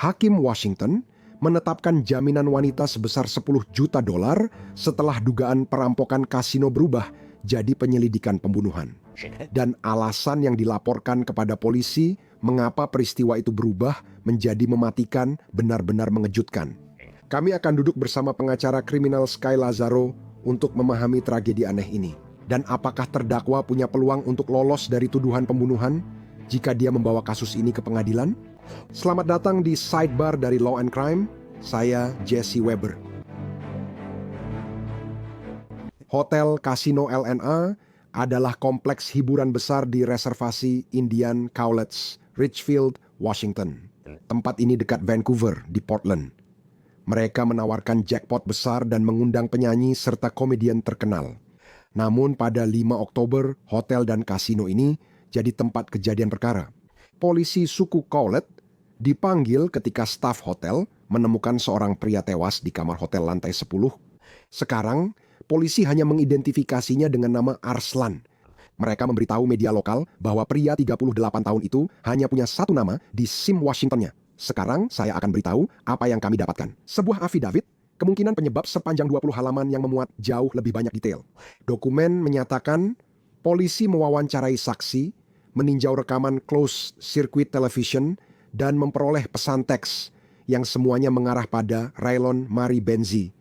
Hakim Washington menetapkan jaminan wanita sebesar $10 juta setelah dugaan perampokan kasino berubah jadi penyelidikan pembunuhan. Dan alasan yang dilaporkan kepada polisi mengapa peristiwa itu berubah menjadi mematikan benar-benar mengejutkan. Kami akan duduk bersama pengacara kriminal Sky Lazaro untuk memahami tragedi aneh ini. Dan apakah terdakwa punya peluang untuk lolos dari tuduhan pembunuhan jika dia membawa kasus ini ke pengadilan? Selamat datang di Sidebar dari Law and Crime. Saya Jesse Weber. Hotel Casino LNA adalah kompleks hiburan besar di reservasi Indian Cowlitz, Richfield, Washington. Tempat ini dekat Vancouver di Portland. Mereka menawarkan jackpot besar dan mengundang penyanyi serta komedian terkenal. Namun pada 5 Oktober, hotel dan kasino ini jadi tempat kejadian perkara. Polisi suku Cowlitz dipanggil ketika staf hotel menemukan seorang pria tewas di kamar hotel lantai 10. Sekarang, polisi hanya mengidentifikasinya dengan nama Arslan. Mereka memberitahu media lokal bahwa pria 38 tahun itu hanya punya satu nama di SIM Washington-nya. Sekarang saya akan beritahu apa yang kami dapatkan. Sebuah affidavit, kemungkinan penyebab sepanjang 20 halaman yang memuat jauh lebih banyak detail. Dokumen menyatakan polisi mewawancarai saksi, meninjau rekaman closed circuit television, dan memperoleh pesan teks yang semuanya mengarah pada Raylon Marie Benzie,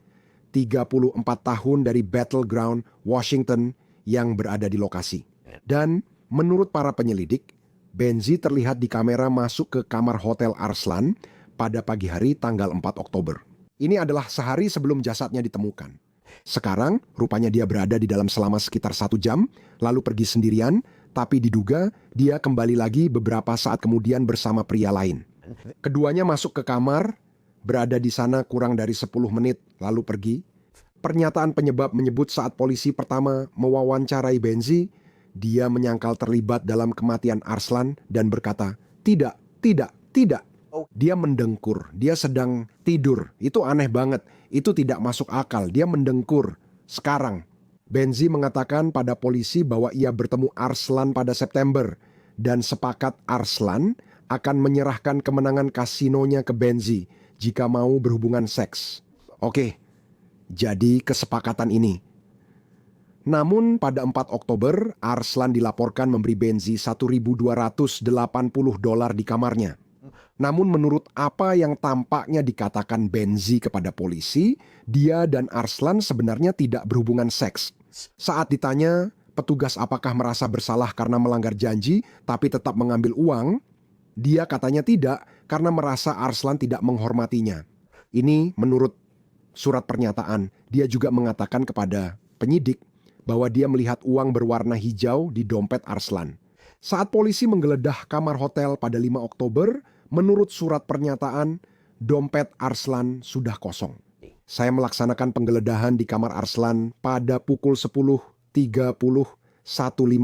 34 tahun dari Battleground, Washington, yang berada di lokasi. Dan menurut para penyelidik, Benzie terlihat di kamera masuk ke kamar hotel Arslan pada pagi hari tanggal 4 Oktober. Ini adalah sehari sebelum jasadnya ditemukan. Sekarang, rupanya dia berada di dalam selama sekitar 1 jam, lalu pergi sendirian, tapi diduga dia kembali lagi beberapa saat kemudian bersama pria lain. Keduanya masuk ke kamar, berada di sana kurang dari 10 menit, lalu pergi. Pernyataan penyebab menyebut saat polisi pertama mewawancarai Benzie, dia menyangkal terlibat dalam kematian Arslan dan berkata, tidak. Dia mendengkur, dia sedang tidur. Itu aneh banget, itu tidak masuk akal, dia mendengkur. Sekarang, Benzie mengatakan pada polisi bahwa ia bertemu Arslan pada September dan sepakat Arslan akan menyerahkan kemenangan kasinonya ke Benzie jika mau berhubungan seks. Oke, jadi kesepakatan ini. Namun pada 4 Oktober, Arslan dilaporkan memberi Benzie $1.280 di kamarnya. Namun menurut apa yang tampaknya dikatakan Benzie kepada polisi, dia dan Arslan sebenarnya tidak berhubungan seks. Saat ditanya, petugas apakah merasa bersalah karena melanggar janji tapi tetap mengambil uang, dia katanya tidak karena merasa Arslan tidak menghormatinya. Ini menurut surat pernyataan. Dia juga mengatakan kepada penyidik bahwa dia melihat uang berwarna hijau di dompet Arslan. Saat polisi menggeledah kamar hotel pada 5 Oktober, menurut surat pernyataan, dompet Arslan sudah kosong. Saya melaksanakan penggeledahan di kamar Arslan pada pukul 10.30 15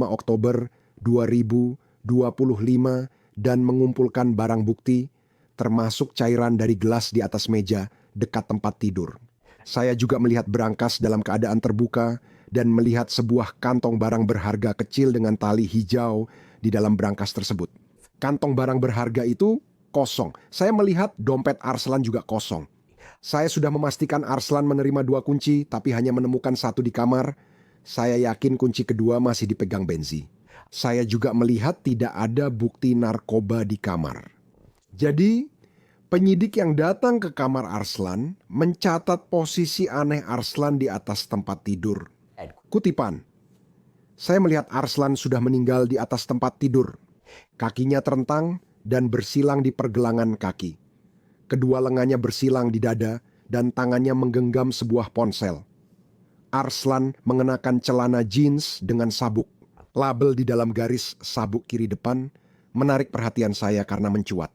Oktober 2025 dan mengumpulkan barang bukti, termasuk cairan dari gelas di atas meja dekat tempat tidur. Saya juga melihat berangkas dalam keadaan terbuka dan melihat sebuah kantong barang berharga kecil dengan tali hijau di dalam berangkas tersebut. Kantong barang berharga itu kosong. Saya melihat dompet Arslan juga kosong. Saya sudah memastikan Arslan menerima 2 kunci, tapi hanya menemukan 1 di kamar. Saya yakin kunci kedua masih dipegang Benzie. Saya juga melihat tidak ada bukti narkoba di kamar. Jadi, penyidik yang datang ke kamar Arslan mencatat posisi aneh Arslan di atas tempat tidur. Kutipan, saya melihat Arslan sudah meninggal di atas tempat tidur. Kakinya terentang dan bersilang di pergelangan kaki. Kedua lengannya bersilang di dada dan tangannya menggenggam sebuah ponsel. Arslan mengenakan celana jeans dengan sabuk. Label di dalam garis sabuk kiri depan menarik perhatian saya karena mencuat.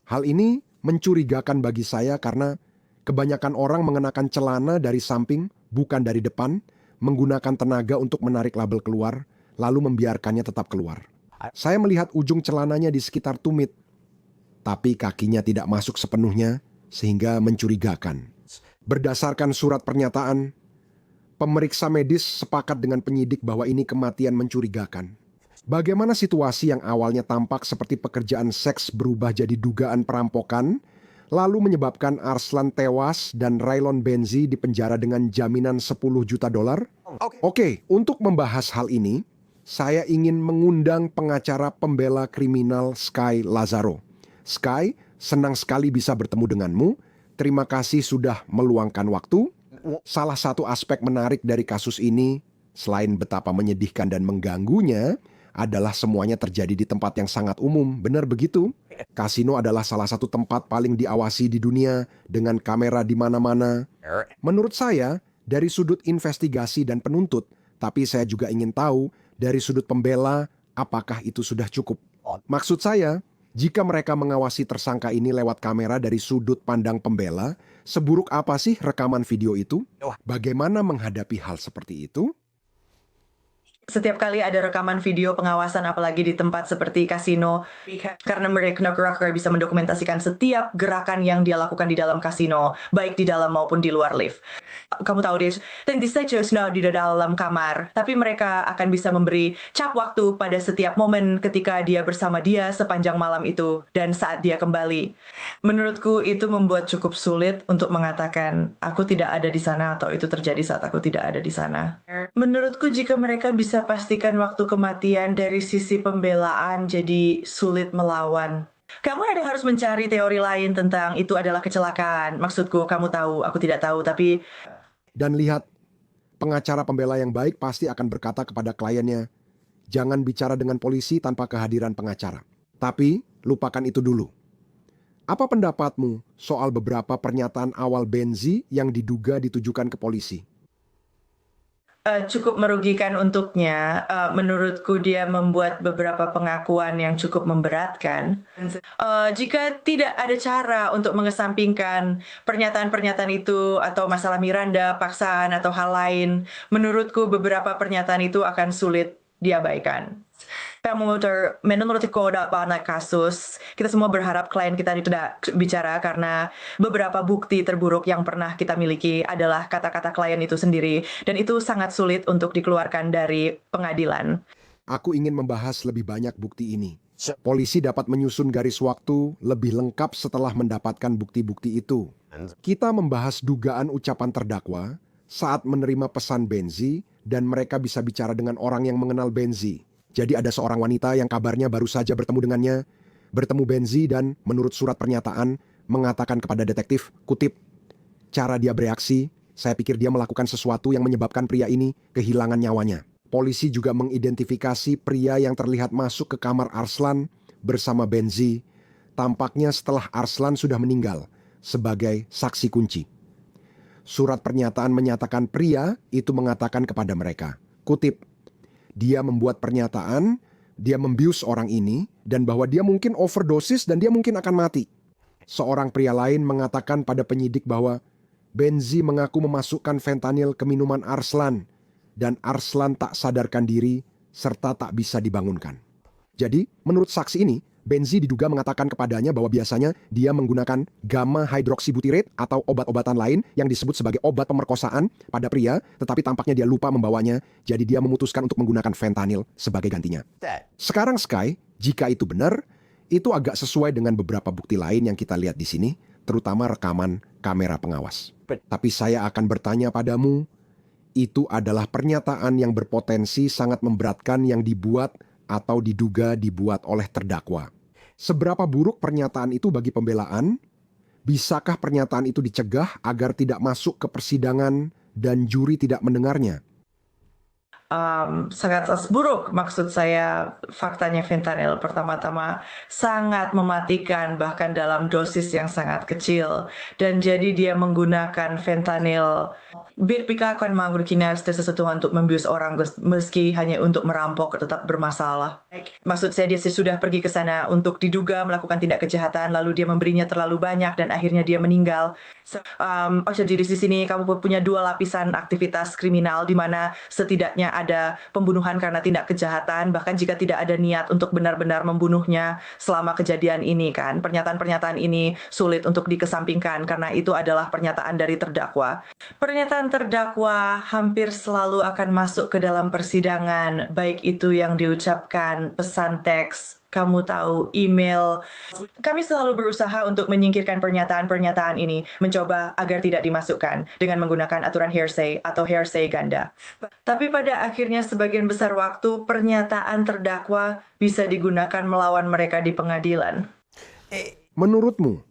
Hal ini mencurigakan bagi saya karena kebanyakan orang mengenakan celana dari samping, bukan dari depan, menggunakan tenaga untuk menarik label keluar, lalu membiarkannya tetap keluar. Saya melihat ujung celananya di sekitar tumit, tapi kakinya tidak masuk sepenuhnya, sehingga mencurigakan. Berdasarkan surat pernyataan, pemeriksa medis sepakat dengan penyidik bahwa ini kematian mencurigakan. Bagaimana situasi yang awalnya tampak seperti pekerjaan seks berubah jadi dugaan perampokan, lalu menyebabkan Arslan tewas dan Raylon Benzi dipenjara dengan jaminan 10 juta dolar? Oke, untuk membahas hal ini, saya ingin mengundang pengacara pembela kriminal Sky Lazaro. Sky, senang sekali bisa bertemu denganmu. Terima kasih sudah meluangkan waktu. Salah satu aspek menarik dari kasus ini, selain betapa menyedihkan dan mengganggunya, adalah semuanya terjadi di tempat yang sangat umum. Benar begitu? Kasino adalah salah satu tempat paling diawasi di dunia dengan kamera di mana-mana. Menurut saya, dari sudut investigasi dan penuntut, tapi saya juga ingin tahu dari sudut pembela, apakah itu sudah cukup? Maksud saya, jika mereka mengawasi tersangka ini lewat kamera dari sudut pandang pembela, seburuk apa sih rekaman video itu? Bagaimana menghadapi hal seperti itu? Setiap kali ada rekaman video pengawasan apalagi di tempat seperti kasino, karena mereka bisa mendokumentasikan setiap gerakan yang dia lakukan di dalam kasino, baik di dalam maupun di luar lift. Kamu tahu deh, tentu saja sudah di dalam kamar, tapi mereka akan bisa memberi cap waktu pada setiap momen ketika dia bersama dia sepanjang malam itu dan saat dia kembali. Menurutku itu membuat cukup sulit untuk mengatakan aku tidak ada di sana atau itu terjadi saat aku tidak ada di sana. Menurutku jika mereka bisa pastikan waktu kematian dari sisi pembelaan jadi sulit melawan. Kamu ada harus mencari teori lain tentang itu adalah kecelakaan. Maksudku, kamu tahu, aku tidak tahu, tapi... Dan lihat, pengacara pembela yang baik pasti akan berkata kepada kliennya, jangan bicara dengan polisi tanpa kehadiran pengacara. Tapi, lupakan itu dulu. Apa pendapatmu soal beberapa pernyataan awal Benzi yang diduga ditujukan ke polisi? Cukup merugikan untuknya. Menurutku dia membuat beberapa pengakuan yang cukup memberatkan. Jika tidak ada cara untuk mengesampingkan pernyataan-pernyataan itu atau masalah Miranda, paksaan atau hal lain, menurutku beberapa pernyataan itu akan sulit diabaikan. Menurutku banyak kasus, kita semua berharap klien kita tidak bicara karena beberapa bukti terburuk yang pernah kita miliki adalah kata-kata klien itu sendiri dan itu sangat sulit untuk dikeluarkan dari pengadilan. Aku ingin membahas lebih banyak bukti ini. Polisi dapat menyusun garis waktu lebih lengkap setelah mendapatkan bukti-bukti itu. Kita membahas dugaan ucapan terdakwa saat menerima pesan Benzi dan mereka bisa bicara dengan orang yang mengenal Benzi. Jadi ada seorang wanita yang kabarnya baru saja bertemu dengannya, bertemu Benzi dan menurut surat pernyataan mengatakan kepada detektif, kutip, cara dia bereaksi, saya pikir dia melakukan sesuatu yang menyebabkan pria ini kehilangan nyawanya. Polisi juga mengidentifikasi pria yang terlihat masuk ke kamar Arslan bersama Benzi, tampaknya setelah Arslan sudah meninggal, sebagai saksi kunci. Surat pernyataan menyatakan pria itu mengatakan kepada mereka, kutip, dia membuat pernyataan, dia membius orang ini, dan bahwa dia mungkin overdosis dan dia mungkin akan mati. Seorang pria lain mengatakan pada penyidik bahwa Benzi mengaku memasukkan fentanyl ke minuman Arslan, dan Arslan tak sadarkan diri serta tak bisa dibangunkan. Jadi, menurut saksi ini, Benzi diduga mengatakan kepadanya bahwa biasanya dia menggunakan gamma hydroxybutyrate atau obat-obatan lain yang disebut sebagai obat pemerkosaan pada pria, tetapi tampaknya dia lupa membawanya, jadi dia memutuskan untuk menggunakan fentanyl sebagai gantinya. Sekarang Sky, jika itu benar, itu agak sesuai dengan beberapa bukti lain yang kita lihat di sini, terutama rekaman kamera pengawas. Tapi saya akan bertanya padamu, itu adalah pernyataan yang berpotensi sangat memberatkan yang dibuat atau diduga dibuat oleh terdakwa. Seberapa buruk pernyataan itu bagi pembelaan? Bisakah pernyataan itu dicegah agar tidak masuk ke persidangan dan juri tidak mendengarnya? Sangat buruk, maksud saya faktanya fentanyl pertama-tama sangat mematikan bahkan dalam dosis yang sangat kecil dan jadi dia menggunakan fentanyl Birpika akan menggunakan sesuatu untuk membius orang meski hanya untuk merampok tetap bermasalah. Maksud saya dia sudah pergi ke sana untuk diduga melakukan tindak kejahatan lalu dia memberinya terlalu banyak dan akhirnya dia meninggal. Jadi di sini kamu punya dua lapisan aktivitas kriminal di mana setidaknya ada pembunuhan karena tindak kejahatan bahkan jika tidak ada niat untuk benar-benar membunuhnya selama kejadian ini kan. Pernyataan-pernyataan ini sulit untuk dikesampingkan karena itu adalah pernyataan dari terdakwa. Pernyataan terdakwa hampir selalu akan masuk ke dalam persidangan, baik itu yang diucapkan pesan teks Kamu tahu email. Kami selalu berusaha untuk menyingkirkan pernyataan-pernyataan ini, mencoba agar tidak dimasukkan dengan menggunakan aturan hearsay atau hearsay ganda. Tapi pada akhirnya sebagian besar waktu pernyataan terdakwa bisa digunakan melawan mereka di pengadilan. Menurutmu,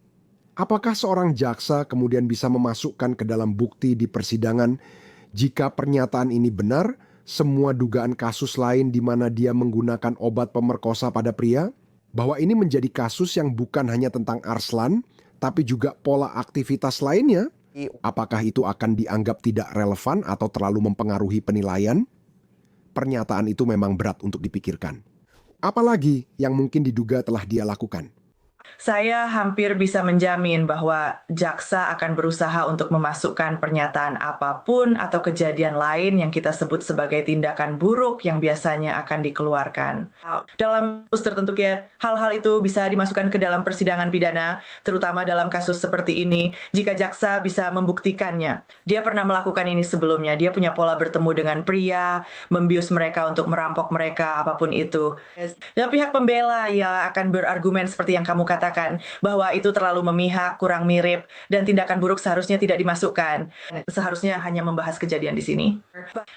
apakah seorang jaksa kemudian bisa memasukkan ke dalam bukti di persidangan jika pernyataan ini benar, semua dugaan kasus lain di mana dia menggunakan obat pemerkosa pada pria? Bahwa ini menjadi kasus yang bukan hanya tentang Arslan, tapi juga pola aktivitas lainnya? Apakah itu akan dianggap tidak relevan atau terlalu mempengaruhi penilaian? Pernyataan itu memang berat untuk dipikirkan. Apalagi yang mungkin diduga telah dia lakukan. Saya hampir bisa menjamin bahwa jaksa akan berusaha untuk memasukkan pernyataan apapun atau kejadian lain yang kita sebut sebagai tindakan buruk yang biasanya akan dikeluarkan. Dalam kasus tertentu ya, hal-hal itu bisa dimasukkan ke dalam persidangan pidana, terutama dalam kasus seperti ini, jika jaksa bisa membuktikannya. Dia pernah melakukan ini sebelumnya, dia punya pola bertemu dengan pria, membius mereka untuk merampok mereka, apapun itu. Dan pihak pembela ya akan berargumen seperti yang kamu katakan, bahwa itu terlalu memihak, kurang mirip, dan tindakan buruk seharusnya tidak dimasukkan. Seharusnya hanya membahas kejadian di sini.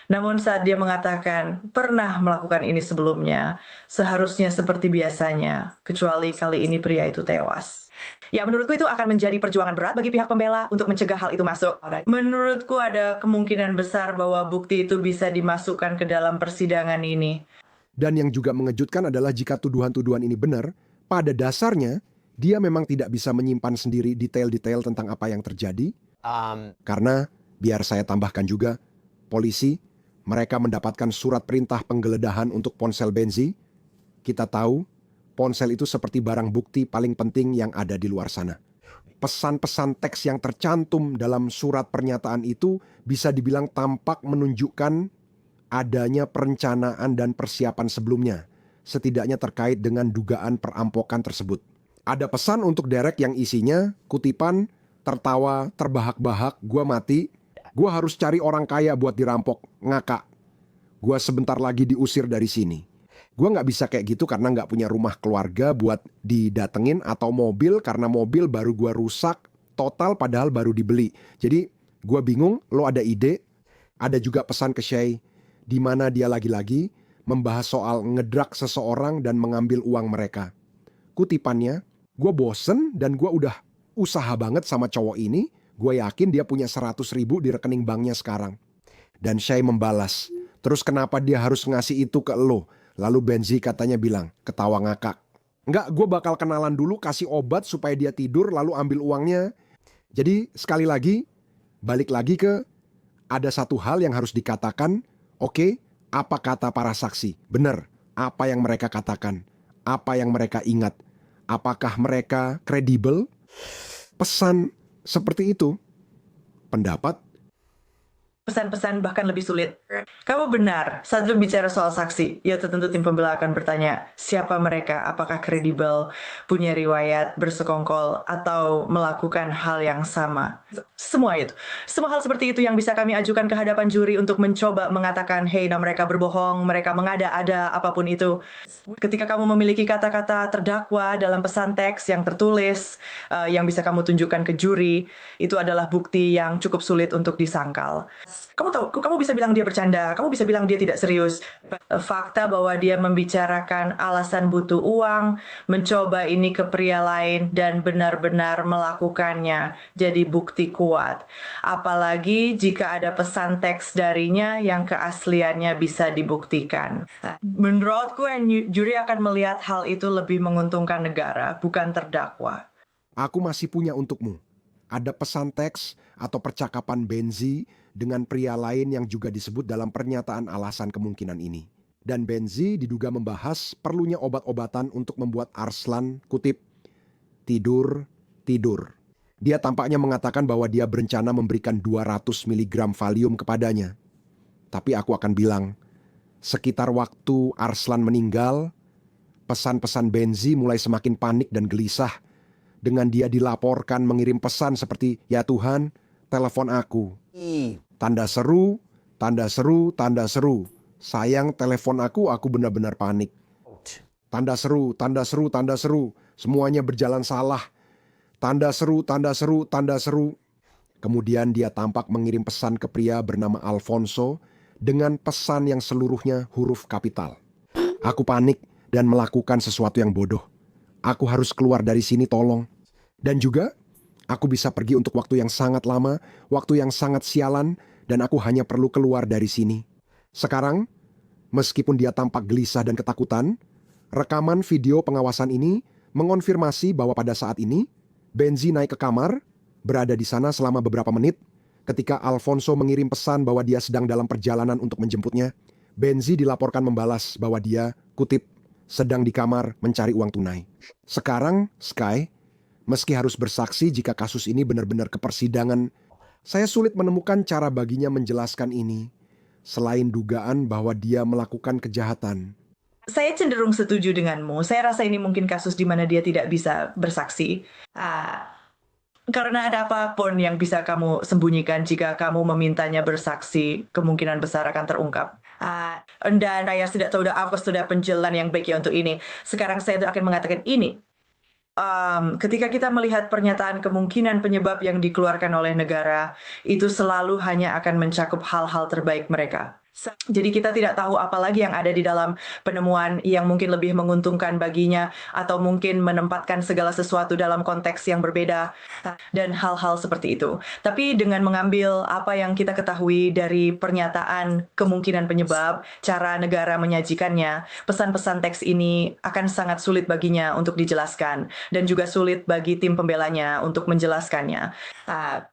Namun saat dia mengatakan, pernah melakukan ini sebelumnya, seharusnya seperti biasanya, kecuali kali ini pria itu tewas. Ya, menurutku itu akan menjadi perjuangan berat bagi pihak pembela untuk mencegah hal itu masuk. Menurutku ada kemungkinan besar bahwa bukti itu bisa dimasukkan ke dalam persidangan ini. Dan yang juga mengejutkan adalah jika tuduhan-tuduhan ini benar, pada dasarnya dia memang tidak bisa menyimpan sendiri detail-detail tentang apa yang terjadi. Karena, biar saya tambahkan juga, polisi, mereka mendapatkan surat perintah penggeledahan untuk ponsel Benzi. Kita tahu, ponsel itu seperti barang bukti paling penting yang ada di luar sana. Pesan-pesan teks yang tercantum dalam surat pernyataan itu bisa dibilang tampak menunjukkan adanya perencanaan dan persiapan sebelumnya, setidaknya terkait dengan dugaan perampokan tersebut. Ada pesan untuk Derek yang isinya kutipan, tertawa, terbahak-bahak, gua mati, gua harus cari orang kaya buat dirampok, ngakak. Gua sebentar lagi diusir dari sini. Gua nggak bisa kayak gitu karena nggak punya rumah keluarga buat didatengin atau mobil karena mobil baru gua rusak total padahal baru dibeli. Jadi gua bingung, lo ada ide? Ada juga pesan ke Shay, di mana dia lagi-lagi membahas soal ngedrak seseorang dan mengambil uang mereka. Kutipannya, gue bosen dan gue udah usaha banget sama cowok ini, gue yakin dia punya 100.000 di rekening banknya sekarang. Dan Shay membalas, terus kenapa dia harus ngasih itu ke lo? Lalu Benzi katanya bilang, ketawa ngakak. Enggak, gue bakal kenalan dulu kasih obat supaya dia tidur lalu ambil uangnya. Jadi sekali lagi, balik lagi ke ada satu hal yang harus dikatakan. Oke, apa kata para saksi? Benar, apa yang mereka katakan? Apa yang mereka ingat? Apakah mereka kredibel? Pesan seperti itu. Pendapat? Pesan-pesan bahkan lebih sulit. Kamu benar, saat berbicara soal saksi, ya tentu tim pembela akan bertanya, siapa mereka, apakah kredibel, punya riwayat, bersekongkol, atau melakukan hal yang sama. Semua itu. Semua hal seperti itu yang bisa kami ajukan ke hadapan juri untuk mencoba mengatakan, hey, nah mereka berbohong, mereka mengada-ada, apapun itu. Ketika kamu memiliki kata-kata terdakwa dalam pesan teks yang tertulis, yang bisa kamu tunjukkan ke juri, itu adalah bukti yang cukup sulit untuk disangkal. Kamu tahu, kamu bisa bilang dia bercanda, kamu bisa bilang dia tidak serius. Fakta bahwa dia membicarakan alasan butuh uang, mencoba ini ke pria lain, dan benar-benar melakukannya, jadi bukti kuat. Apalagi jika ada pesan teks darinya yang keasliannya bisa dibuktikan. Menurutku, juri akan melihat hal itu lebih menguntungkan negara, bukan terdakwa. Aku masih punya untukmu. Ada pesan teks atau percakapan Benzi dengan pria lain yang juga disebut dalam pernyataan alasan kemungkinan ini. Dan Benzi diduga membahas perlunya obat-obatan untuk membuat Arslan, kutip, tidur. Dia tampaknya mengatakan bahwa dia berencana memberikan 200 mg Valium kepadanya. Tapi aku akan bilang, sekitar waktu Arslan meninggal, pesan-pesan Benzi mulai semakin panik dan gelisah. Dengan dia dilaporkan mengirim pesan seperti, ya Tuhan, telepon aku. Tanda seru. Sayang telepon aku benar-benar panik. Tanda seru, tanda seru, tanda seru. Semuanya berjalan salah. Tanda seru, tanda seru, tanda seru. Kemudian dia tampak mengirim pesan ke pria bernama Alfonso dengan pesan yang seluruhnya huruf kapital. Aku panik dan melakukan sesuatu yang bodoh. Aku harus keluar dari sini, tolong. Dan juga, aku bisa pergi untuk waktu yang sangat lama, waktu yang sangat sialan, dan aku hanya perlu keluar dari sini. Sekarang, meskipun dia tampak gelisah dan ketakutan, rekaman video pengawasan ini mengonfirmasi bahwa pada saat ini, Benzi naik ke kamar, berada di sana selama beberapa menit, ketika Alfonso mengirim pesan bahwa dia sedang dalam perjalanan untuk menjemputnya. Benzi dilaporkan membalas bahwa dia, kutip, sedang di kamar mencari uang tunai. Sekarang, Sky, meski harus bersaksi jika kasus ini benar-benar ke persidangan, saya sulit menemukan cara baginya menjelaskan ini, selain dugaan bahwa dia melakukan kejahatan. Saya cenderung setuju denganmu. Saya rasa ini mungkin kasus di mana dia tidak bisa bersaksi. Karena ada apapun yang bisa kamu sembunyikan jika kamu memintanya bersaksi, kemungkinan besar akan terungkap. Dan saya tidak tahu aku sudah penjelasan yang baik ya untuk ini. Sekarang saya akan mengatakan ini. Ketika kita melihat pernyataan kemungkinan penyebab yang dikeluarkan oleh negara, itu selalu hanya akan mencakup hal-hal terbaik mereka. Jadi kita tidak tahu apa lagi yang ada di dalam penemuan yang mungkin lebih menguntungkan baginya, atau mungkin menempatkan segala sesuatu dalam konteks yang berbeda, dan hal-hal seperti itu. Tapi dengan mengambil apa yang kita ketahui dari pernyataan kemungkinan penyebab, cara negara menyajikannya, pesan-pesan teks ini akan sangat sulit baginya untuk dijelaskan, dan juga sulit bagi tim pembelanya untuk menjelaskannya.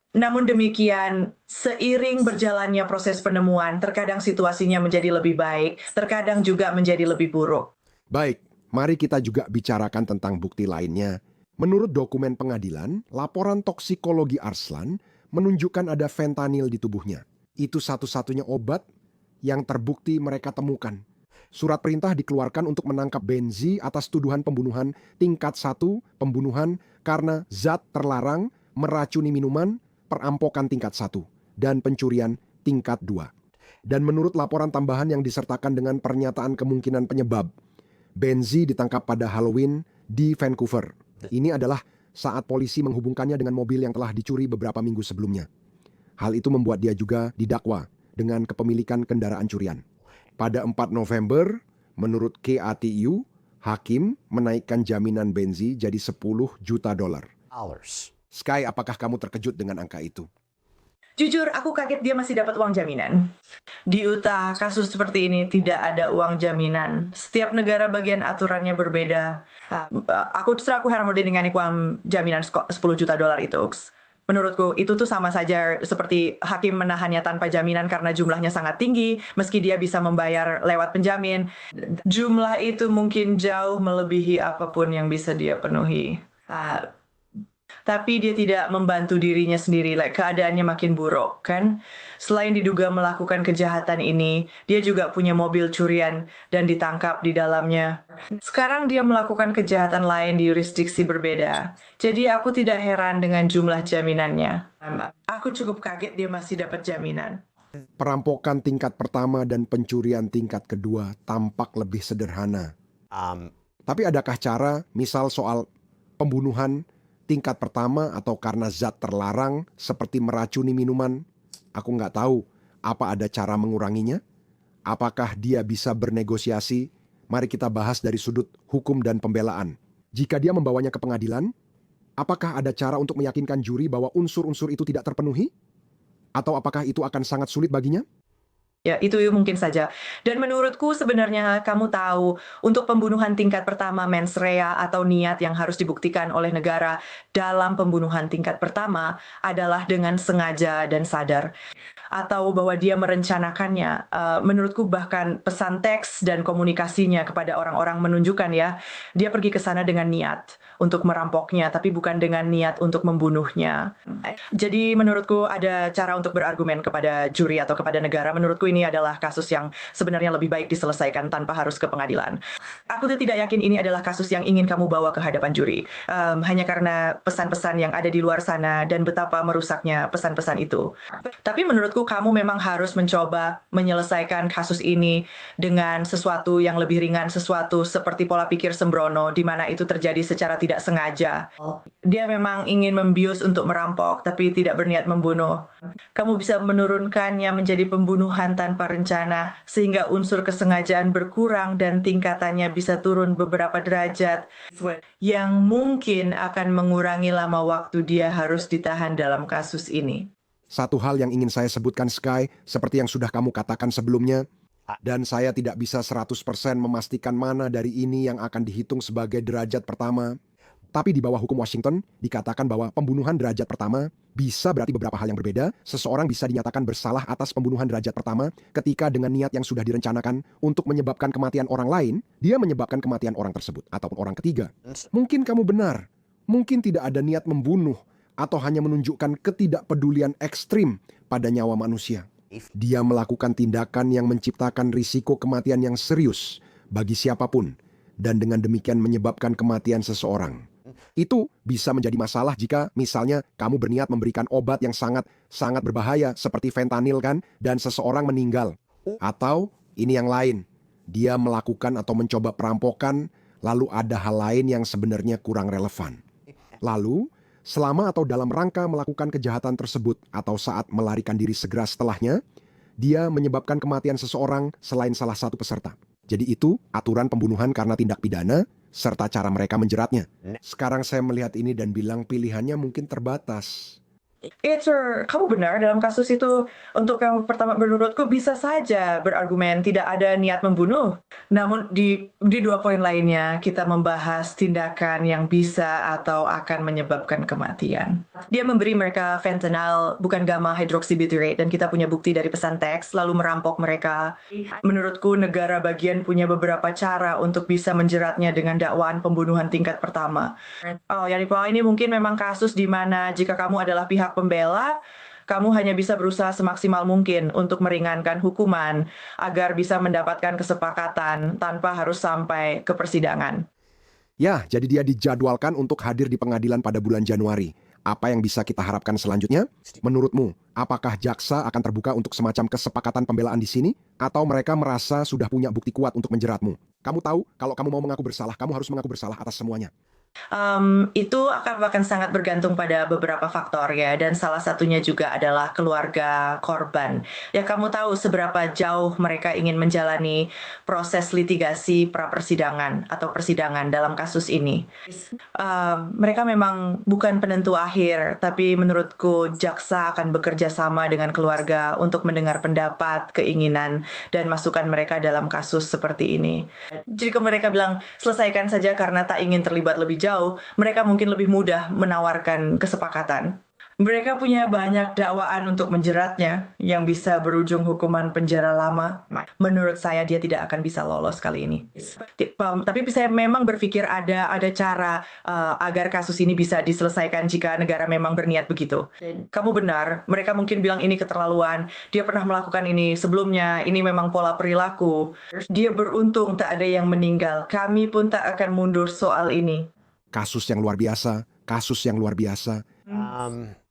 Namun demikian, seiring berjalannya proses penemuan, terkadang situasinya menjadi lebih baik, terkadang juga menjadi lebih buruk. Baik, mari kita juga bicarakan tentang bukti lainnya. Menurut dokumen pengadilan, laporan toksikologi Arslan menunjukkan ada fentanyl di tubuhnya. Itu satu-satunya obat yang terbukti mereka temukan. Surat perintah dikeluarkan untuk menangkap Benzi atas tuduhan pembunuhan tingkat 1, pembunuhan karena zat terlarang, meracuni minuman, perampokan tingkat 1, dan pencurian tingkat 2. Dan menurut laporan tambahan yang disertakan dengan pernyataan kemungkinan penyebab, Benzi ditangkap pada Halloween di Vancouver. Ini adalah saat polisi menghubungkannya dengan mobil yang telah dicuri beberapa minggu sebelumnya. Hal itu membuat dia juga didakwa dengan kepemilikan kendaraan curian. Pada 4 November, menurut KATU, hakim menaikkan jaminan Benzi jadi $10 juta. Sky, apakah kamu terkejut dengan angka itu? Jujur, aku kaget dia masih dapat uang jaminan. Di Utah, kasus seperti ini tidak ada uang jaminan. Setiap negara bagian aturannya berbeda. Aku heran dengan uang jaminan $10 juta itu. Menurutku itu tuh sama saja seperti hakim menahannya tanpa jaminan karena jumlahnya sangat tinggi, meski dia bisa membayar lewat penjamin. Jumlah itu mungkin jauh melebihi apapun yang bisa dia penuhi. Tapi dia tidak membantu dirinya sendiri, keadaannya makin buruk, kan? Selain diduga melakukan kejahatan ini, dia juga punya mobil curian dan ditangkap di dalamnya. Sekarang dia melakukan kejahatan lain di yurisdiksi berbeda. Jadi aku tidak heran dengan jumlah jaminannya. Aku cukup kaget dia masih dapat jaminan. Perampokan tingkat pertama dan pencurian tingkat kedua tampak lebih sederhana. Tapi adakah cara, misal soal pembunuhan tingkat pertama atau karena zat terlarang seperti meracuni minuman? Aku nggak tahu apa ada cara menguranginya. Apakah dia bisa bernegosiasi? Mari kita bahas dari sudut hukum dan pembelaan. Jika dia membawanya ke pengadilan, apakah ada cara untuk meyakinkan juri bahwa unsur-unsur itu tidak terpenuhi? Atau apakah itu akan sangat sulit baginya? Ya, itu mungkin saja. Dan menurutku sebenarnya kamu tahu, untuk pembunuhan tingkat pertama mens rea atau niat yang harus dibuktikan oleh negara dalam pembunuhan tingkat pertama adalah dengan sengaja dan sadar. Atau bahwa dia merencanakannya. Menurutku bahkan pesan teks dan komunikasinya kepada orang-orang menunjukkan ya, dia pergi ke sana dengan niat untuk merampoknya, tapi bukan dengan niat untuk membunuhnya. Jadi menurutku ada cara untuk berargumen kepada juri atau kepada negara. Menurutku ini adalah kasus yang sebenarnya lebih baik diselesaikan tanpa harus ke pengadilan. Aku tidak yakin ini adalah kasus yang ingin kamu bawa ke hadapan juri. Hanya karena pesan-pesan yang ada di luar sana dan betapa merusaknya pesan-pesan itu. Tapi menurutku kamu memang harus mencoba menyelesaikan kasus ini dengan sesuatu yang lebih ringan, sesuatu seperti pola pikir sembrono, di mana itu terjadi secara tidak sengaja. Dia memang ingin membius untuk merampok, tapi tidak berniat membunuh. Kamu bisa menurunkannya menjadi pembunuhan tanpa rencana, sehingga unsur kesengajaan berkurang dan tingkatannya bisa turun beberapa derajat, yang mungkin akan mengurangi lama waktu dia harus ditahan dalam kasus ini. Satu hal yang ingin saya sebutkan, Sky, seperti yang sudah kamu katakan sebelumnya, dan saya tidak bisa 100% memastikan mana dari ini yang akan dihitung sebagai derajat pertama. Tapi di bawah hukum Washington, dikatakan bahwa pembunuhan derajat pertama bisa berarti beberapa hal yang berbeda. Seseorang bisa dinyatakan bersalah atas pembunuhan derajat pertama ketika dengan niat yang sudah direncanakan untuk menyebabkan kematian orang lain, dia menyebabkan kematian orang tersebut ataupun orang ketiga. Mungkin kamu benar, mungkin tidak ada niat membunuh atau hanya menunjukkan ketidakpedulian ekstrim pada nyawa manusia. Dia melakukan tindakan yang menciptakan risiko kematian yang serius bagi siapapun dan dengan demikian menyebabkan kematian seseorang. Itu bisa menjadi masalah jika misalnya kamu berniat memberikan obat yang sangat berbahaya seperti fentanyl kan, dan seseorang meninggal. Atau ini yang lain, dia melakukan atau mencoba perampokan lalu ada hal lain yang sebenarnya kurang relevan. Lalu selama atau dalam rangka melakukan kejahatan tersebut atau saat melarikan diri segera setelahnya, dia menyebabkan kematian seseorang selain salah satu peserta. Jadi itu aturan pembunuhan karena tindak pidana serta cara mereka menjeratnya. Sekarang saya melihat ini dan bilang pilihannya mungkin terbatas. Kamu benar dalam kasus itu. Untuk yang pertama, menurutku bisa saja berargumen tidak ada niat membunuh. Namun di dua poin lainnya kita membahas tindakan yang bisa atau akan menyebabkan kematian. Dia memberi mereka fentanyl, bukan gamma hydroxybutyrate, dan kita punya bukti dari pesan teks lalu merampok mereka. Menurutku negara bagian punya beberapa cara untuk bisa menjeratnya dengan dakwaan pembunuhan tingkat pertama. Ini mungkin memang kasus di mana jika kamu adalah pihak pembela, kamu hanya bisa berusaha semaksimal mungkin untuk meringankan hukuman agar bisa mendapatkan kesepakatan tanpa harus sampai ke persidangan. Ya, jadi dia dijadwalkan untuk hadir di pengadilan pada bulan Januari. Apa yang bisa kita harapkan selanjutnya? Menurutmu, apakah jaksa akan terbuka untuk semacam kesepakatan pembelaan di sini? Atau mereka merasa sudah punya bukti kuat untuk menjeratmu? Kamu tahu, kalau kamu mau mengaku bersalah, kamu harus mengaku bersalah atas semuanya. Itu akan sangat bergantung pada beberapa faktor ya, dan salah satunya juga adalah keluarga korban. Ya, kamu tahu seberapa jauh mereka ingin menjalani proses litigasi pra-persidangan atau persidangan dalam kasus ini. Mereka memang bukan penentu akhir, tapi menurutku jaksa akan bekerja sama dengan keluarga untuk mendengar pendapat, keinginan, dan masukan mereka dalam kasus seperti ini. Jika mereka bilang selesaikan saja karena tak ingin terlibat lebih jauh, mereka mungkin lebih mudah menawarkan kesepakatan. Mereka punya banyak dakwaan untuk menjeratnya yang bisa berujung hukuman penjara lama. Menurut saya dia tidak akan bisa lolos kali ini. Tapi saya memang berpikir ada cara agar kasus ini bisa diselesaikan jika negara memang berniat begitu. Kamu benar, mereka mungkin bilang ini keterlaluan. Dia pernah melakukan ini sebelumnya, ini memang pola perilaku. Dia beruntung tak ada yang meninggal. Kami pun tak akan mundur soal ini. Kasus yang luar biasa, kasus yang luar biasa.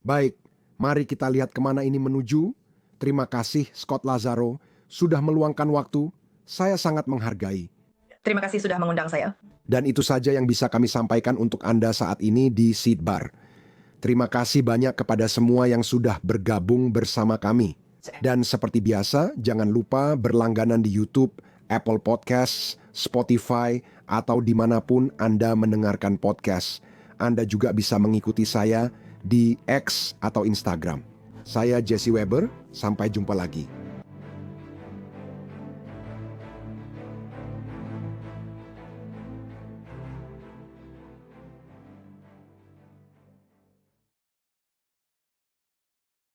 Baik, mari kita lihat kemana ini menuju. Terima kasih Scott Lazaro sudah meluangkan waktu. Saya sangat menghargai. Terima kasih sudah mengundang saya. Dan itu saja yang bisa kami sampaikan untuk Anda saat ini di Seed Bar. Terima kasih banyak kepada semua yang sudah bergabung bersama kami. Dan seperti biasa, jangan lupa berlangganan di YouTube, Apple Podcasts, Spotify, atau dimanapun Anda mendengarkan podcast. Anda juga bisa mengikuti saya di X atau Instagram. Saya Jesse Weber, sampai jumpa lagi.